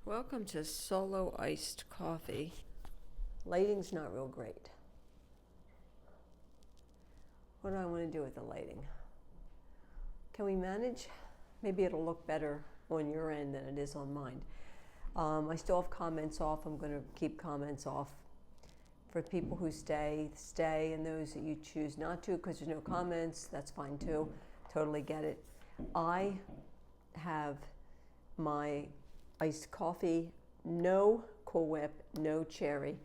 Welcome to Solo Iced Coffee. Lighting's not real great. What do I want to do with the lighting? Can we manage? Maybe it'll look better on your end than it is on mine. I still have comments off. I'm going to keep comments off. For people who stay, and those that you choose not to because there's no comments, that's fine too. Totally get it. I have my iced coffee, no Cool Whip, no cherry,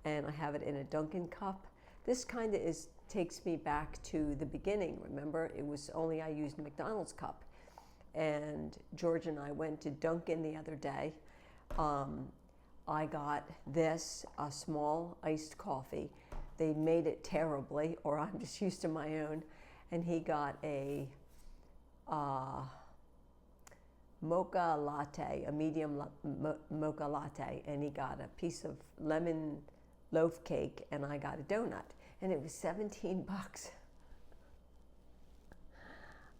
and I have it in a Dunkin' cup. This kind of takes me back to the beginning. Remember, it was only I used a McDonald's cup. And George and I went to Dunkin' the other day. I got this, a small iced coffee. They made it terribly, or I'm just used to my own. And he got a mocha latte, a medium mocha latte, and he got a piece of lemon loaf cake, and I got a donut, and it was $17.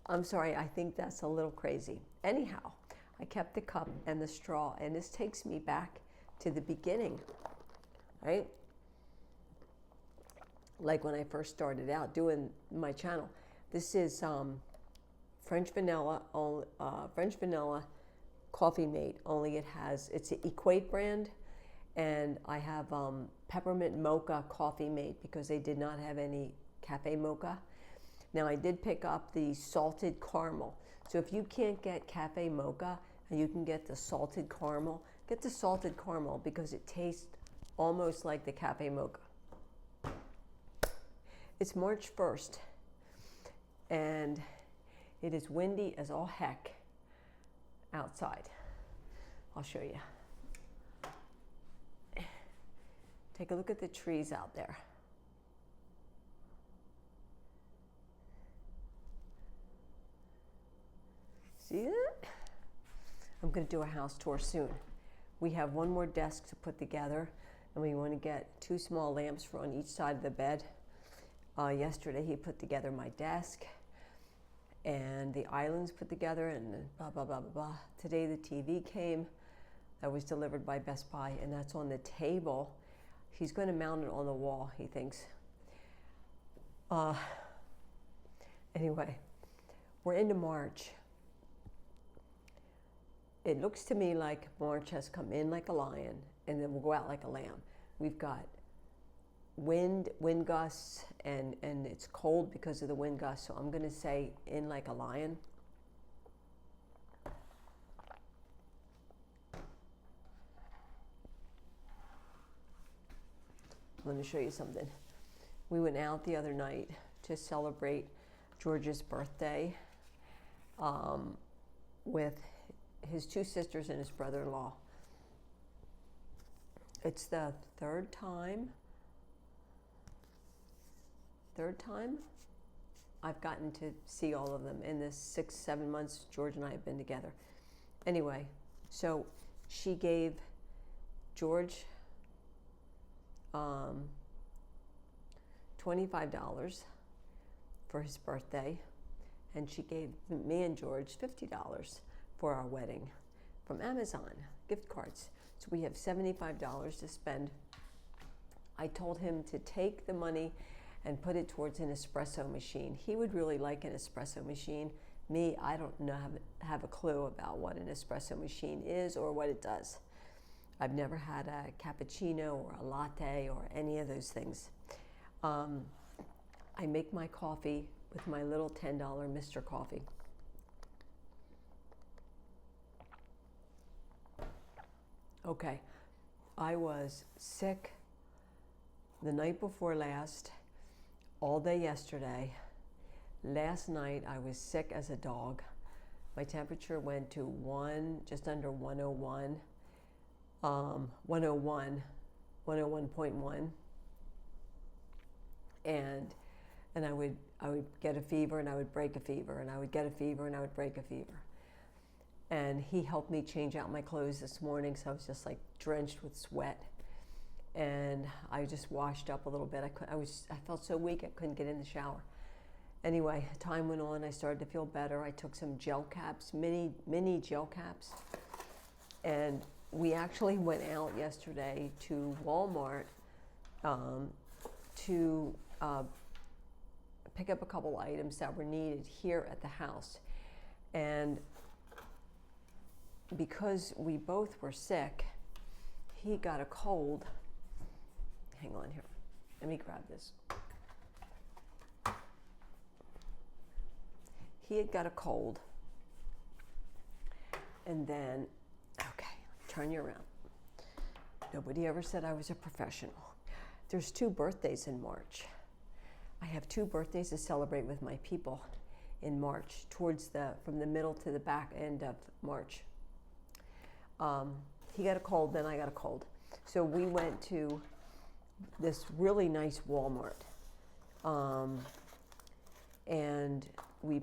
I'm sorry, I think that's a little crazy. Anyhow, I kept the cup and the straw, and this takes me back to the beginning, right? Like when I first started out doing my channel. This is French vanilla Coffee Mate, only it's an Equate brand, and I have peppermint mocha Coffee Mate because they did not have any cafe mocha. Now I did pick up the salted caramel. So if you can't get cafe mocha and you can get the salted caramel, get the salted caramel because it tastes almost like the cafe mocha. It's March 1st and it is windy as all heck outside. I'll show you. Take a look at the trees out there. See that? I'm going to do a house tour soon. We have one more desk to put together, and we want to get 2 small lamps for on each side of the bed. Yesterday he put together my desk and the islands put together and blah, blah, blah, blah, blah. Today the TV came that was delivered by Best Buy, and that's on the table. He's going to mount it on the wall, he thinks. Anyway, we're into March. It looks to me like March has come in like a lion and then we'll go out like a lamb. We've got wind gusts, and it's cold because of the wind gusts, so I'm going to say in like a lion. Let me show you something. We went out the other night to celebrate George's birthday with his 2 sisters and his brother-in-law. It's the third time I've gotten to see all of them in the 6-7 months George and I have been together. Anyway, so she gave George $25 for his birthday, and she gave me and George $50 for our wedding from Amazon gift cards. So we have $75 to spend. I told him to take the money and put it towards an espresso machine. He would really like an espresso machine. Me, I don't have a clue about what an espresso machine is or what it does. I've never had a cappuccino or a latte or any of those things. I make my coffee with my little $10 Mr. Coffee. Okay, I was sick the night before last, all day yesterday. Last night I was sick as a dog. My temperature went to just under 101, 101.1. And I would get a fever and I would break a fever, and I would get a fever and I would break a fever. And he helped me change out my clothes this morning, so I was just like drenched with sweat. And I just washed up a little bit. I felt so weak I couldn't get in the shower. Anyway, time went on. I started to feel better. I took some gel caps, mini gel caps, and we actually went out yesterday to Walmart to pick up a couple items that were needed here at the house. And because we both were sick, he got a cold. Hang on here. Let me grab this. He had got a cold. And then, okay, turn you around. Nobody ever said I was a professional. There's 2 birthdays in March. I have 2 birthdays to celebrate with my people in March, from the middle to the back end of March. He got a cold, then I got a cold. So we went to this really nice Walmart. And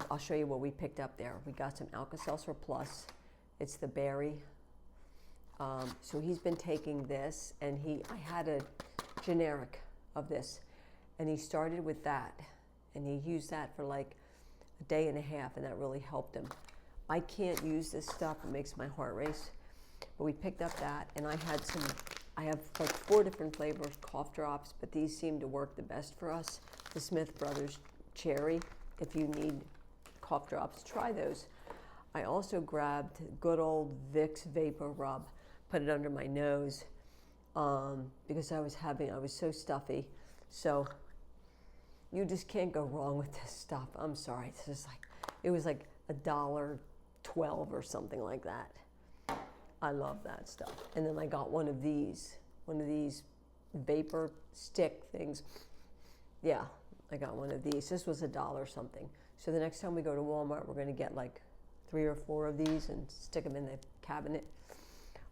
I'll show you what we picked up there. We got some Alka-Seltzer Plus. It's the berry. So he's been taking this, and I had a generic of this, and he started with that, and he used that for like a day and a half, and that really helped him. I can't use this stuff, it makes my heart race, but we picked up that, and I have like 4 different flavors, cough drops, but these seem to work the best for us. The Smith Brothers Cherry. If you need cough drops, try those. I also grabbed good old Vicks Vapor Rub, put it under my nose, because I was so stuffy. So you just can't go wrong with this stuff. I'm sorry. It was like $1.12 or something like that. I love that stuff. And then I got one of these vapor stick things. Yeah, I got one of these. This was $1 something. So the next time we go to Walmart, we're going to get like 3 or 4 of these and stick them in the cabinet.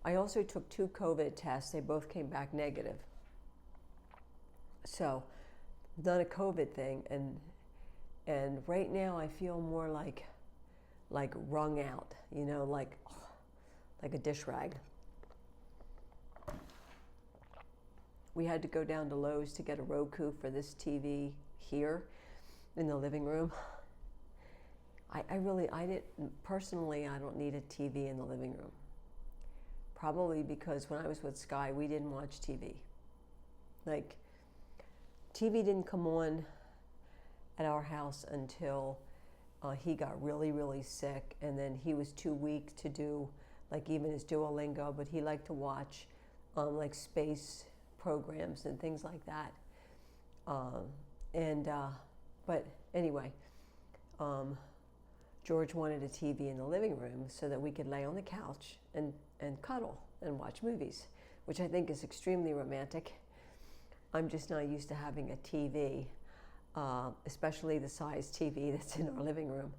I also took 2 COVID tests. They both came back negative. So, done a COVID thing, and right now I feel more like wrung out, like a dish rag. We had to go down to Lowe's to get a Roku for this TV here in the living room. I don't need a TV in the living room. Probably because when I was with Sky, we didn't watch TV. Like, TV didn't come on at our house until he got really, really sick, and then he was too weak to do like even his Duolingo, but he liked to watch like space programs and things like that. But anyway, George wanted a TV in the living room so that we could lay on the couch and cuddle and watch movies, which I think is extremely romantic. I'm just not used to having a TV, especially the size TV that's in our living room.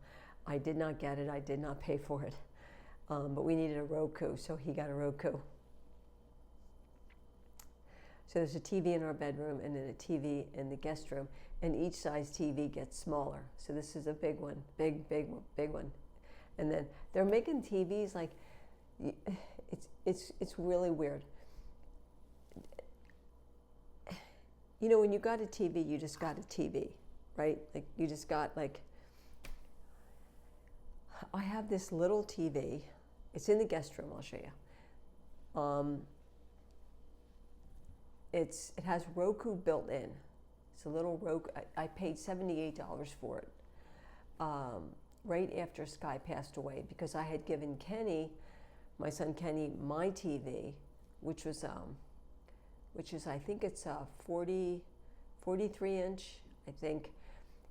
I did not get it. I did not pay for it. But we needed a Roku, so he got a Roku. So there's a TV in our bedroom and then a TV in the guest room, and each size TV gets smaller. So this is a big one, big one. And then they're making TVs like, it's really weird. When you got a TV, you just got a TV, right? Like you just got I have this little TV. It's in the guest room. I'll show you. It has Roku built in. It's a little Roku. I paid $78 for it right after Sky passed away, because I had given Kenny, my son Kenny, my TV, which is I think it's a 43 inch, I think,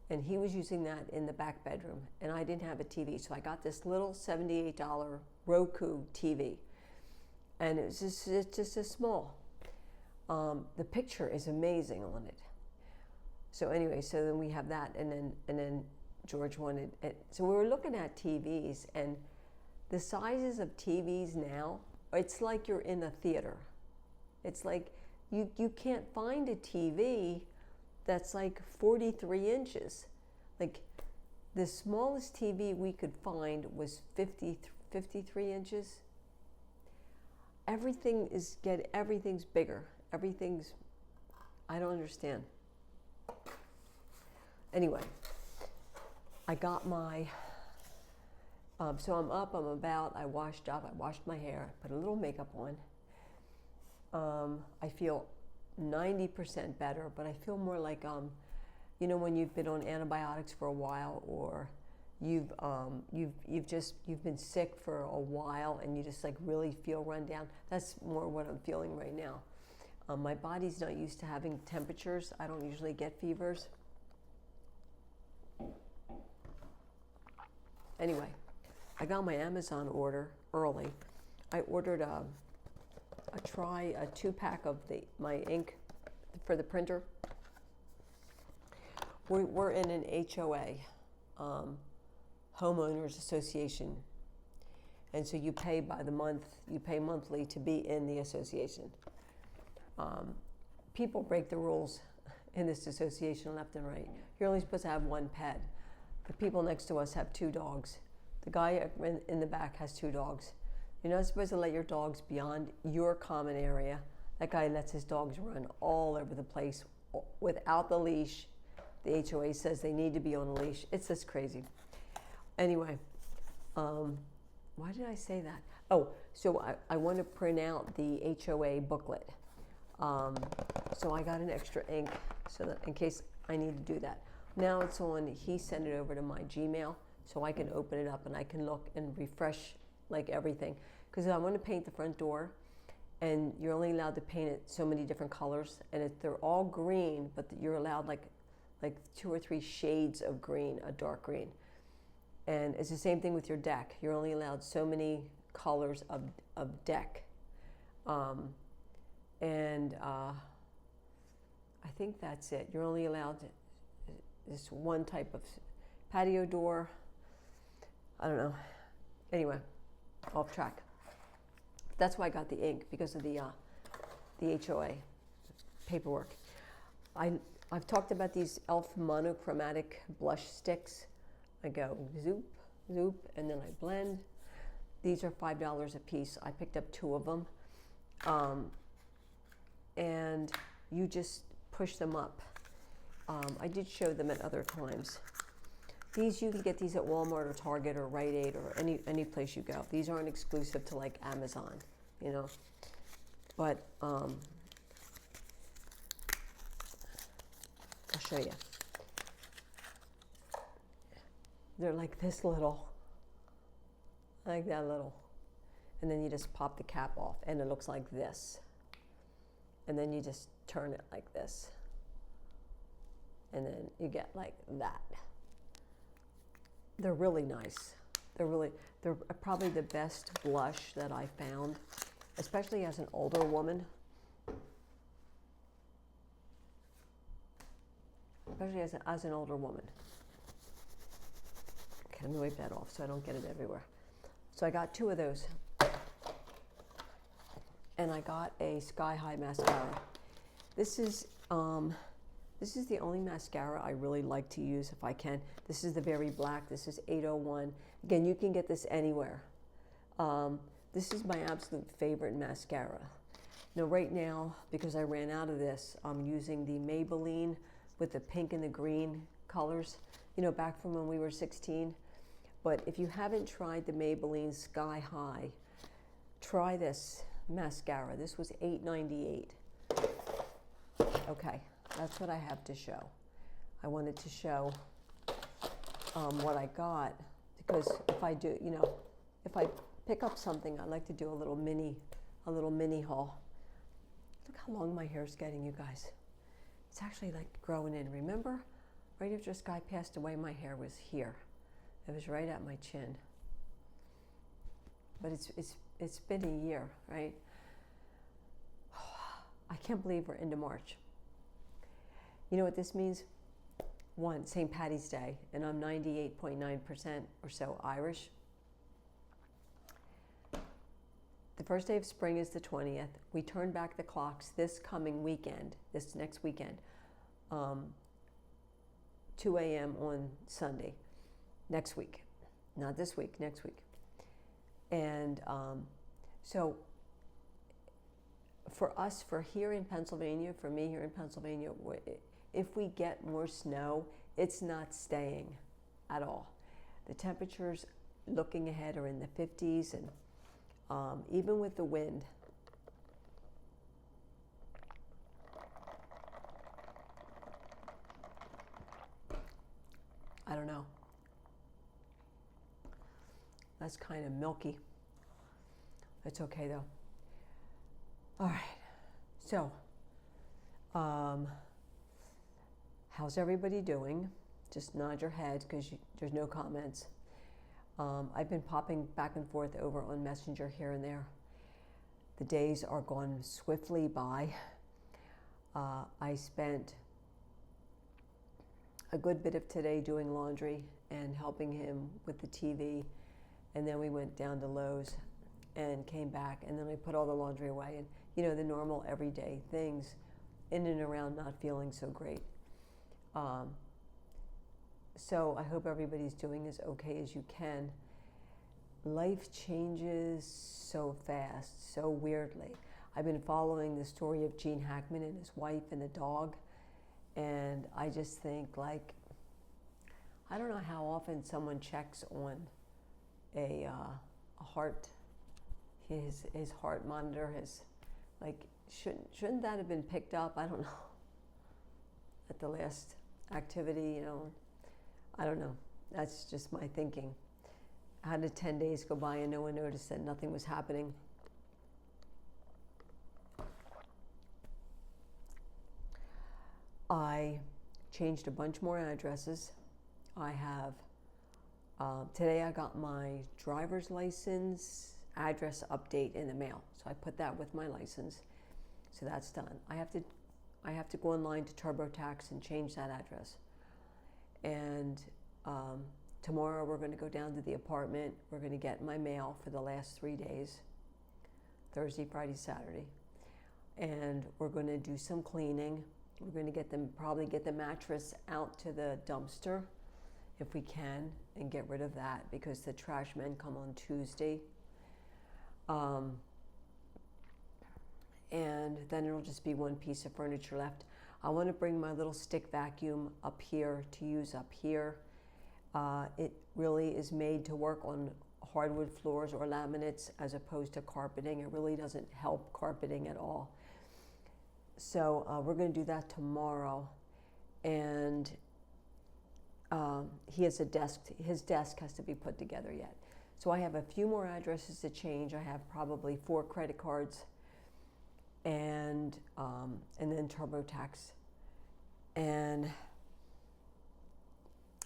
and he was using that in the back bedroom, and I didn't have a TV, so I got this little $78 Roku TV, and it's just a small. The picture is amazing on it. So anyway, so then we have that, and then George wanted it. So we were looking at TVs, and the sizes of TVs now, it's like you're in a theater. It's like you can't find a TV that's like 43 inches. Like the smallest TV we could find was 53 inches. Everything's bigger. I don't understand. Anyway, I got my So I'm up, I'm about, I washed up, I washed my hair, put a little makeup on. I feel 90% better, but I feel more like, you know, when you've been on antibiotics for a while, or you've been sick for a while and you just like really feel run down. That's more what I'm feeling right now. My body's not used to having temperatures. I don't usually get fevers. Anyway, I got my Amazon order early. I ordered a 2-pack of my ink for the printer. We're in an HOA, homeowners association, and so you pay by the month. You pay monthly to be in the association. People break the rules in this association left and right. You're only supposed to have one pet. The people next to us have 2 dogs. The guy in the back has 2 dogs. You're not supposed to let your dogs beyond your common area. That guy lets his dogs run all over the place without the leash. The HOA says they need to be on a leash. It's just crazy. Anyway, why did I say that? Oh, so I want to print out the HOA booklet. So I got an extra ink so that in case I need to do that. Now it's on, he sent it over to my Gmail so I can open it up and I can look and refresh like everything. Because I want to paint the front door, and you're only allowed to paint it so many different colors, and they're all green, but you're allowed like 2 or 3 shades of green, a dark green. And it's the same thing with your deck. You're only allowed so many colors of deck. I think that's it. You're only allowed this one type of patio door. I don't know. Anyway, off track. That's why I got the ink, because of the HOA paperwork. I've talked about these e.l.f. monochromatic blush sticks. I go zoop, zoop, and then I blend. These are $5 a piece. I picked up 2 of them. And you just push them up. I did show them at other times. These, you can get these at Walmart or Target or Rite Aid or any place you go. These aren't exclusive to like Amazon, you know. But I'll show you. They're like this little, like that little. And then you just pop the cap off and it looks like this. And then you just turn it like this. And then you get like that. They're really nice. They're probably the best blush that I found, especially as an older woman. Especially as an older woman. Okay, let me wipe that off so I don't get it everywhere. So I got 2 of those. And I got a Sky High mascara. This is the only mascara I really like to use if I can. This is the Very Black. This is 801. Again, you can get this anywhere. This is my absolute favorite mascara. Now, right now, because I ran out of this, I'm using the Maybelline with the pink and the green colors, you know, back from when we were 16. But if you haven't tried the Maybelline Sky High, try this mascara. This was $8.98. Okay, that's what I have to show. I wanted to show what I got, because if I do, you know, if I pick up something, I like to do a little mini haul. Look how long my hair is getting, you guys. It's actually like growing in. Remember, right after Sky passed away, my hair was here. It was right at my chin. But it's been a year, right? I can't believe we're into March. You know what this means? 1, St. Patty's Day, and I'm 98.9% or so Irish. The first day of spring is the 20th. We turn back the clocks this coming weekend, this next weekend, 2 a.m. on Sunday, next week. Not this week, next week. And so for us, for here in Pennsylvania, for me here in Pennsylvania, if we get more snow, it's not staying at all. The temperatures looking ahead are in the 50s, and even with the wind, I don't know. That's kind of milky. It's okay though. All right. So, how's everybody doing? Just nod your head because there's no comments. I've been popping back and forth over on Messenger here and there. The days are gone swiftly by. I spent a good bit of today doing laundry and helping him with the TV. And then we went down to Lowe's and came back. And then I put all the laundry away. And, you know, the normal everyday things in and around not feeling so great. So I hope everybody's doing as okay as you can. Life changes so fast, so weirdly. I've been following the story of Gene Hackman and his wife and the dog. And I just think, like, I don't know how often someone checks on a heart, his heart monitor, shouldn't that have been picked up? I don't know. At the last activity, you know, I don't know. That's just my thinking. How did 10 days go by and no one noticed that nothing was happening? I changed a bunch more addresses. I have, today I got my driver's license address update in the mail. So I put that with my license. So that's done. I have to go online to TurboTax and change that address. And tomorrow we're going to go down to the apartment. We're going to get my mail for the last 3 days, Thursday, Friday, Saturday. And we're going to do some cleaning. We're going to probably get the mattress out to the dumpster if we can and get rid of that because the trash men come on Tuesday. And then it'll just be one piece of furniture left. I want to bring my little stick vacuum up here to use up here. It really is made to work on hardwood floors or laminates as opposed to carpeting. It really doesn't help carpeting at all. So we're going to do that tomorrow. And he has a desk. His desk has to be put together yet. So I have a few more addresses to change. I have probably 4 credit cards and then TurboTax. And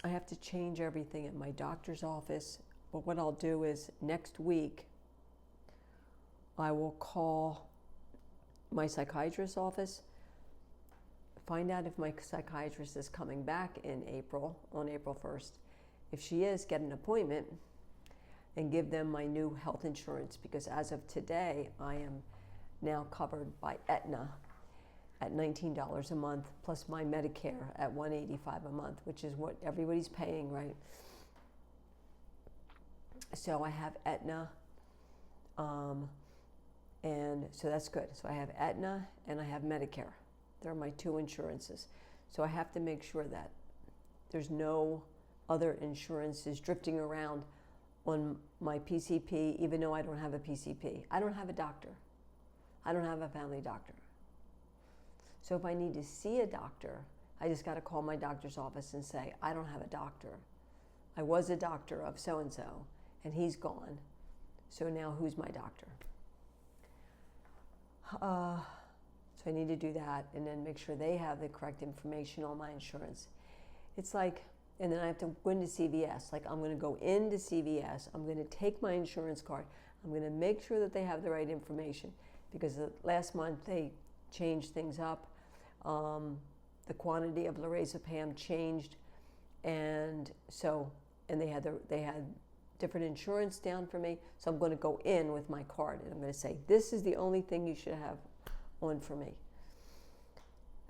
I have to change everything at my doctor's office. But what I'll do is next week, I will call my psychiatrist's office, find out if my psychiatrist is coming back in April, on April 1st. If she is, get an appointment and give them my new health insurance because as of today, I am now covered by Aetna at $19 a month plus my Medicare at $185 a month, which is what everybody's paying, right? So I have Aetna, and so that's good. So I have Aetna and I have Medicare. They're my 2 insurances. So I have to make sure that there's no other insurances drifting around on my PCP, even though I don't have a PCP. I don't have a doctor. I don't have a family doctor. So if I need to see a doctor, I just got to call my doctor's office and say, I don't have a doctor. I was a doctor of so-and-so, and he's gone. So now who's my doctor? So I need to do that and then make sure they have the correct information on my insurance. It's like, and then I have to go into CVS. Like I'm going to go into CVS. I'm going to take my insurance card. I'm going to make sure that they have the right information because last month they changed things up. The quantity of lorazepam changed, and they had different insurance down for me. So I'm going to go in with my card and I'm going to say, this is the only thing you should have on for me.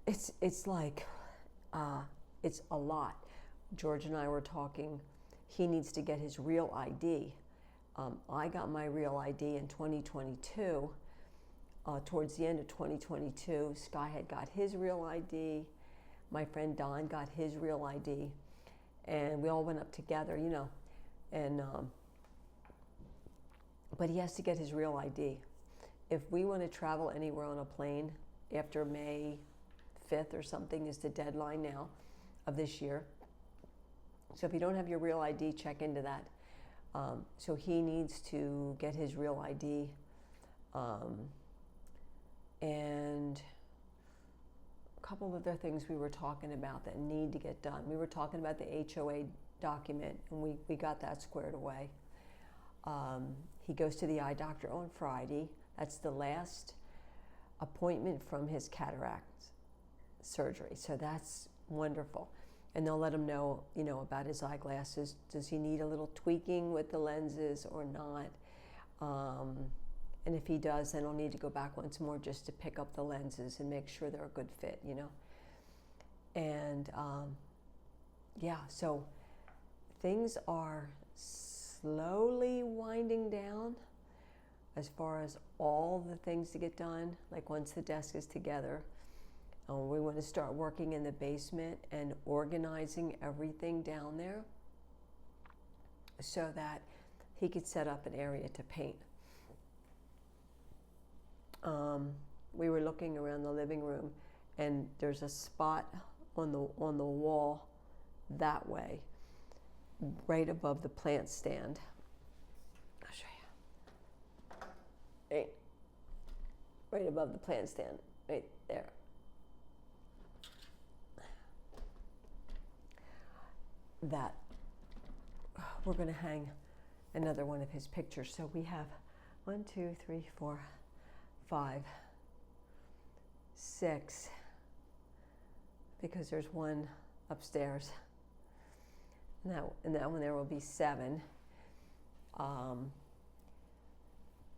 It's like, it's a lot. George and I were talking, he needs to get his real ID. I got my real ID in 2022. Towards the end of 2022, Sky had got his real ID. My friend Don got his real ID. And we all went up together, you know. And but he has to get his real ID. If we want to travel anywhere on a plane after May 5th or something is the deadline now of this year. So if you don't have your real ID, check into that. So he needs to get his real ID. And a couple of other things we were talking about that need to get done. We were talking about the HOA document, and we got that squared away. He goes to the eye doctor on Friday. That's the last appointment from his cataract surgery. So that's wonderful. And they'll let him know, about his eyeglasses. Does he need a little tweaking with the lenses or not? And if he does, then he'll need to go back once more just to pick up the lenses and make sure they're a good fit, And so things are slowly winding down as far as all the things to get done. Like once the desk is together, we want to start working in the basement and organizing everything down there so that he could set up an area to paint. We were looking around the living room, and there's a spot on the wall that way, right above the plant stand. I'll show you. Right above the plant stand, right there. That we're going to hang another one of his pictures. So we have 1, 2, 3, 4, 5, 6, because there's one upstairs. And that one there will be 7.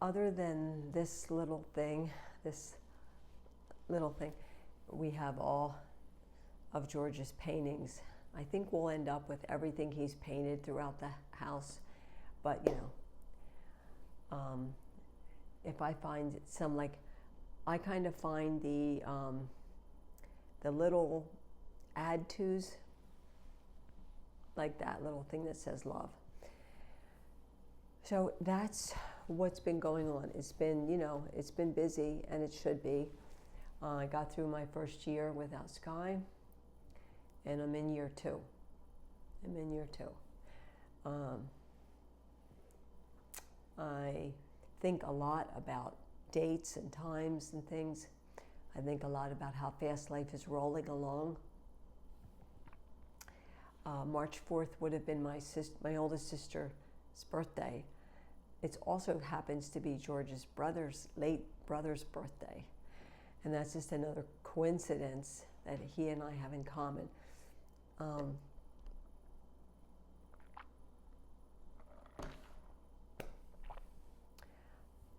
Other than this little thing, we have all of George's paintings. I think we'll end up with everything he's painted throughout the house, but if I find some, I kind of find the little add tos, like that little thing that says love. So that's what's been going on. It's been, it's been busy, and it should be. I got through my first year without Sky, and I'm in year 2. I think a lot about dates and times and things. I think a lot about how fast life is rolling along. March 4th would have been my oldest sister's birthday. It also happens to be George's late brother's birthday. And that's just another coincidence that he and I have in common.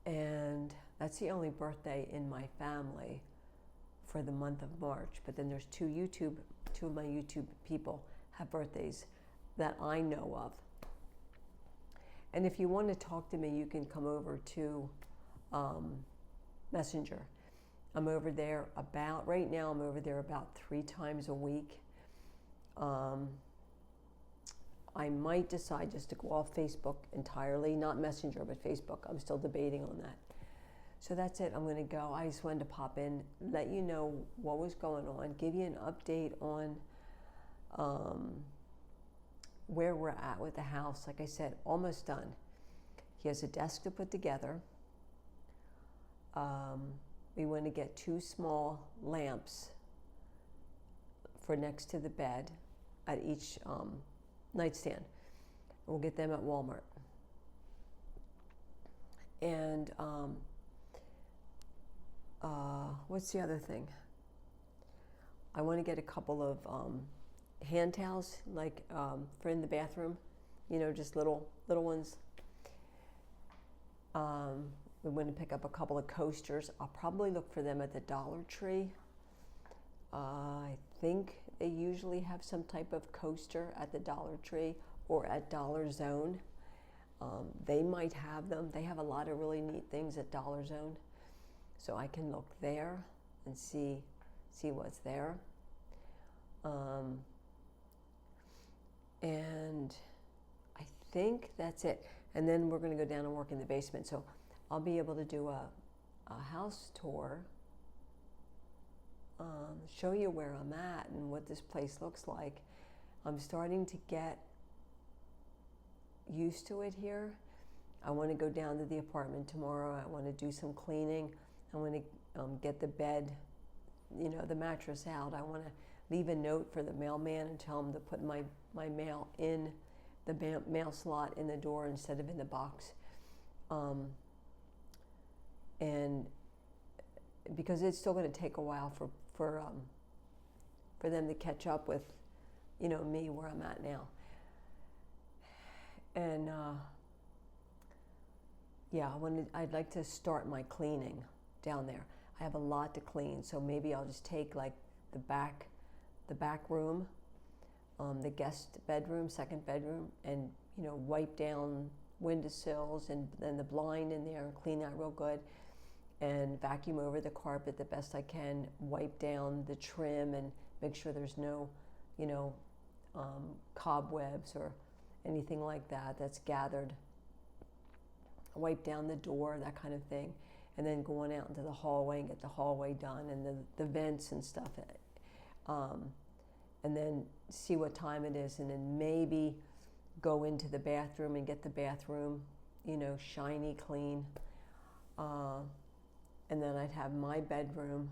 And that's the only birthday in my family for the month of March. But then there's two of my YouTube people have birthdays that I know of. And if you want to talk to me, you can come over to Messenger. I'm over there right now I'm over there about 3 times a week. I might decide just to go off Facebook entirely, not Messenger, but Facebook. I'm still debating on that. So that's it. I'm going to go. I just wanted to pop in, let you know what was going on, give you an update on where we're at with the house. Like I said, almost done. He has a desk to put together. We want to get 2 small lamps for next to the bed at each nightstand. We'll get them at Walmart. And what's the other thing? I want to get a couple of hand towels, for in the bathroom, just little ones. We want to pick up a couple of coasters. I'll probably look for them at the Dollar Tree. I think they usually have some type of coaster at the Dollar Tree or at Dollar Zone. They might have them. They have a lot of really neat things at Dollar Zone. So I can look there and see what's there. And I think that's it. And then we're going to go down and work in the basement. So I'll be able to do a house tour, show you where I'm at and what this place looks like. I'm starting to get used to it here. I want to go down to the apartment tomorrow. I want to do some cleaning. I want to get the bed, the mattress out. I want to leave a note for the mailman and tell him to put my mail in the mail slot in the door instead of in the box. And because it's still going to take a while for them to catch up with, me where I'm at now. And I'd like to start my cleaning down there. I have a lot to clean, so maybe I'll just take like the back room, the guest bedroom, second bedroom, and wipe down windowsills and then the blind in there and clean that real good, and vacuum over the carpet the best I can, wipe down the trim and make sure there's no, cobwebs or anything like that that's gathered. Wipe down the door, that kind of thing, and then going out into the hallway and get the hallway done and the vents and stuff. And then see what time it is, and then maybe go into the bathroom and get the bathroom, shiny, clean. And then I'd have my bedroom,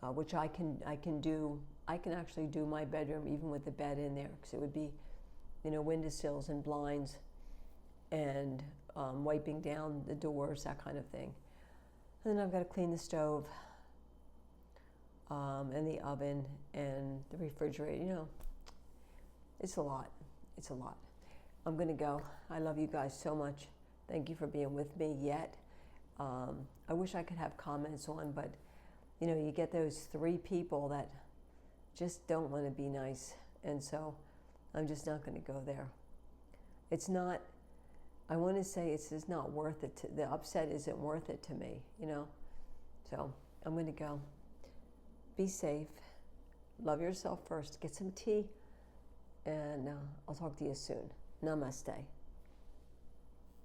which I can actually do my bedroom even with the bed in there, because it would be, windowsills and blinds and wiping down the doors, that kind of thing. And then I've got to clean the stove and the oven and the refrigerator. It's a lot. It's a lot. I'm going to go. I love you guys so much. Thank you for being with me yet. I wish I could have comments on, but you get those 3 people that just don't want to be nice, and so I'm just not going to go there. It's not, I want to say it's just not worth it. The upset isn't worth it to me, So I'm going to go. Be safe. Love yourself first. Get some tea, and I'll talk to you soon. Namaste.